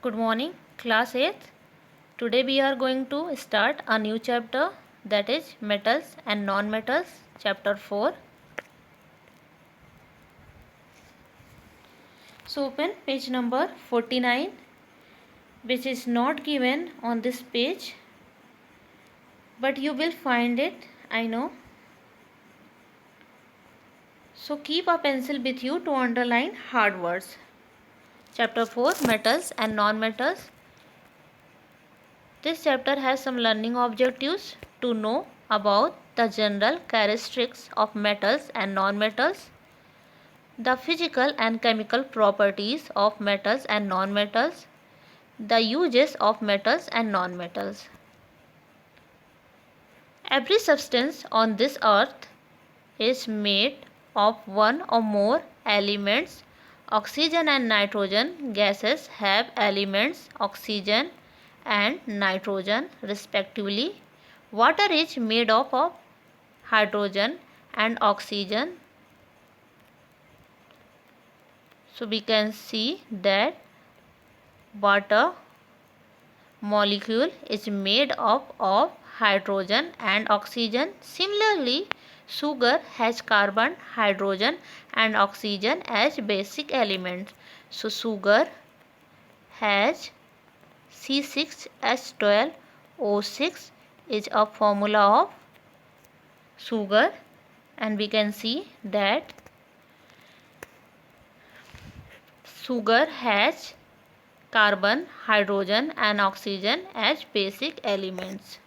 Good morning, class 8th. Today we are going to start a new chapter, that is metals and non-metals, chapter 4. So open page number 49, which is not given on this page, but you will find it, I know. So keep a pencil with you to underline hard words. Chapter 4, metals and non-metals. This chapter has some learning objectives to know about the general characteristics of metals and non-metals, the physical and chemical properties of metals and non-metals, the uses of metals and non-metals. Every substance on this earth is made of one or more elements. Oxygen and nitrogen gases have elements oxygen and nitrogen respectively. Water is made up of hydrogen and oxygen. So we can see that water molecule is made up of hydrogen and oxygen. Similarly, sugar has carbon, hydrogen and oxygen as basic elements. So sugar has C6H12O6 is a formula of sugar, and we can see that sugar has carbon, hydrogen and oxygen as basic elements.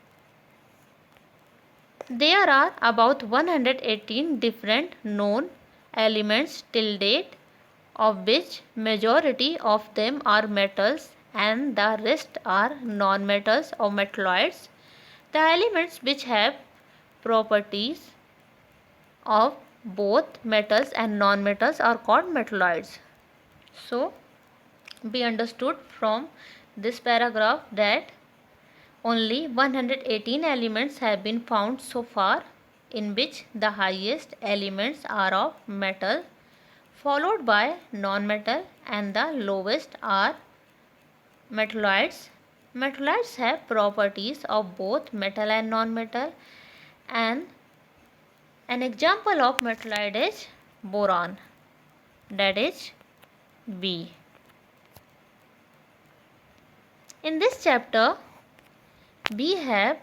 There are about 118 different known elements till date, of which majority of them are metals and the rest are non-metals or metalloids. The elements which have properties of both metals and non-metals are called metalloids. So, we understood from this paragraph that only 118 elements have been found so far, in which the highest elements are of metal, followed by non-metal, and the lowest are metalloids. Metalloids have properties of both metal and non-metal, and an example of metalloid is boron, that is B. In this chapter, we have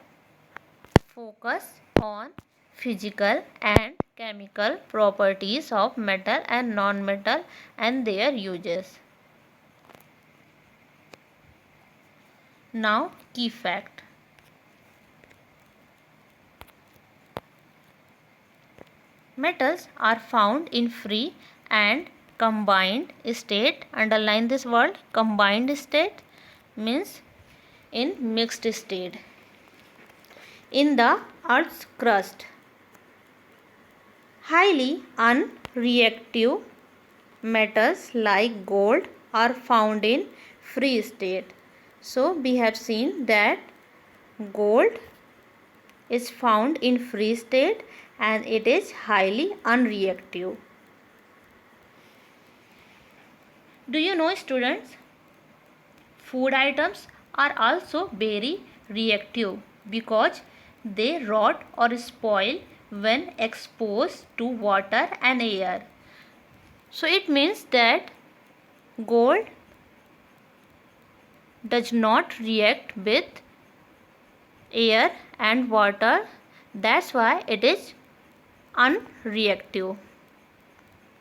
focus on physical and chemical properties of metal and non-metal and their uses. Now, key fact. Metals are found in free and combined state. Underline this word, combined state means in mixed state. In the Earth's crust, highly unreactive metals like gold are found in free state. So we have seen that gold is found in free state and it is highly unreactive. Do you know, students, food items are also very reactive because they rot or spoil when exposed to water and air. So it means that gold does not react with air and water. That's why it is unreactive.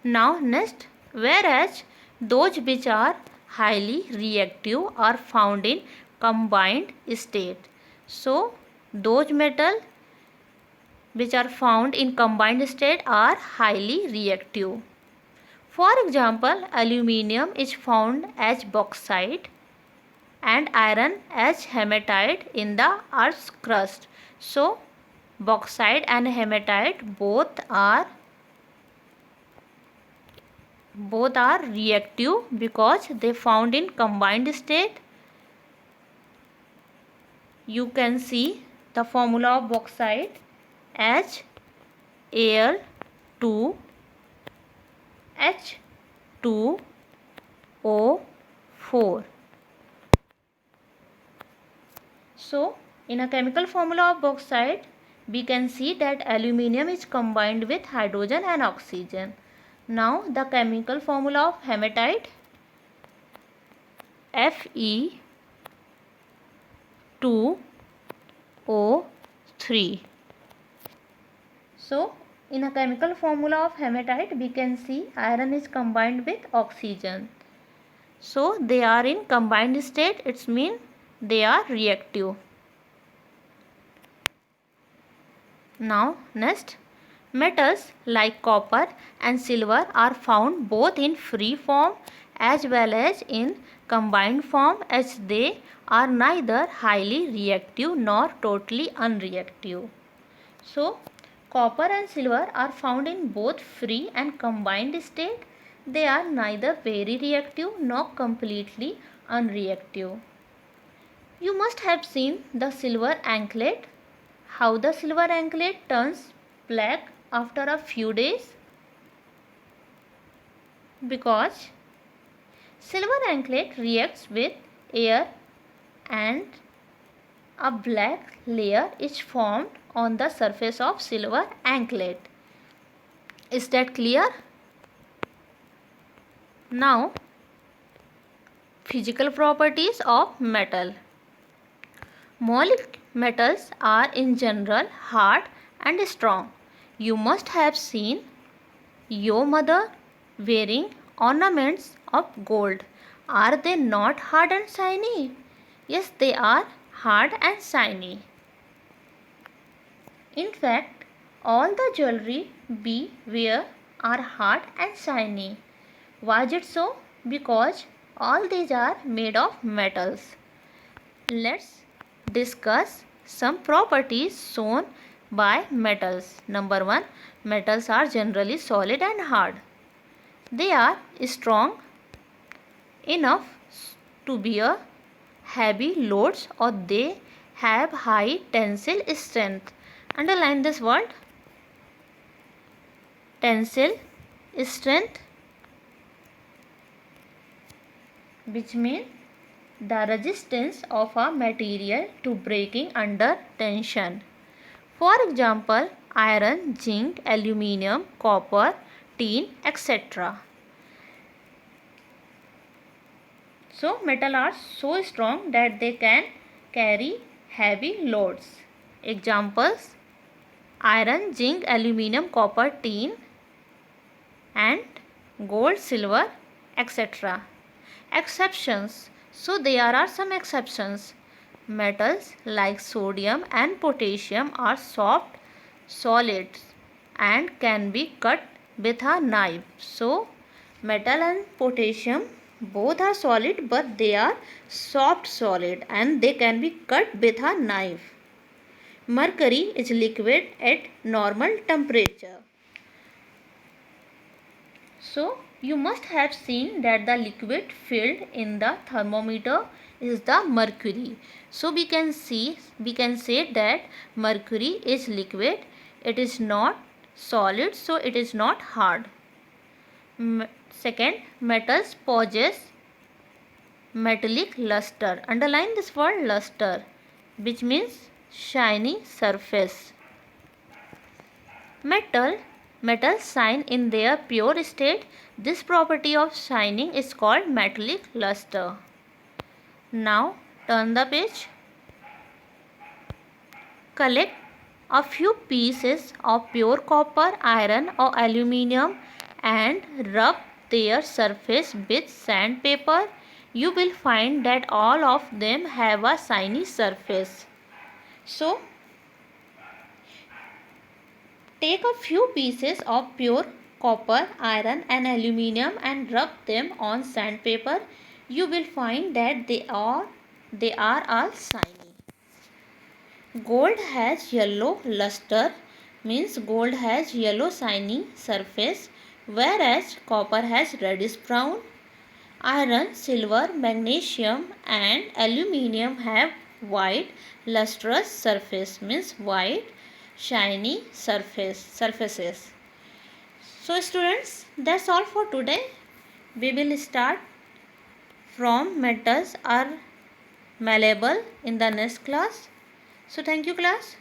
Now next, whereas those which are highly reactive are found in combined state. So those metals which are found in combined state are highly reactive. For example, aluminium is found as bauxite and iron as hematite in the Earth's crust. So bauxite and hematite both are reactive because they found in combined state. You can see the formula of bauxite as Al2H2O4. So in a chemical formula of bauxite, we can see that aluminium is combined with hydrogen and oxygen. Now the chemical formula of hematite, Fe2O3. So in a chemical formula of hematite, we can see iron is combined with oxygen. So they are in combined state, it means they are reactive. Now next, metals like copper and silver are found both in free form as well as in combined form, as they are neither highly reactive nor totally unreactive. So copper and silver are found in both free and combined state. They are neither very reactive nor completely unreactive. You must have seen the silver anklet. How the silver anklet turns black after a few days? Because silver anklet reacts with air and a black layer is formed on the surface of silver anklet. Is that clear? Now, physical properties of metal. Molic metals are in general hard and strong. You must have seen your mother wearing ornaments of gold. Are they not hard and shiny? Yes, they are hard and shiny. In fact, all the jewelry we wear are hard and shiny. Why is it so? Because all these are made of metals. Let's discuss some properties shown by metals. Number 1. Metals are generally solid and hard. They are strong enough to bear heavy loads, or they have high tensile strength. Underline this word, tensile strength, which means the resistance of a material to breaking under tension. For example, iron, zinc, aluminium, copper, tin, etc. So metals are so strong that they can carry heavy loads. Examples: iron, zinc, aluminium, copper, tin and gold, silver, etc. Exceptions. So there are some exceptions. Metals like sodium and potassium are soft solids and can be cut with a knife. So metal and potassium both are solid, but they are soft solid and they can be cut with a knife. Mercury is liquid at normal temperature. So you must have seen that the liquid filled in the thermometer is the mercury. So we can say that mercury is liquid. It is not solid, so it is not hard. Second, metals possess metallic luster. Underline this word, luster, which means shiny surface. Metals shine in their pure state. This property of shining is called metallic luster. Now turn the page. Collect a few pieces of pure copper, iron or aluminium and rub their surface with sandpaper. You will find that all of them have a shiny surface. So take a few pieces of pure copper, iron and aluminium and rub them on sandpaper. You will find that they are all shiny. Gold has yellow luster, means gold has yellow shiny surface, whereas copper has reddish brown. Iron, silver, magnesium and aluminium have white lustrous surface, means white shiny surfaces. So students, that's all for today. We will start from metals are malleable in the next class. So thank you class.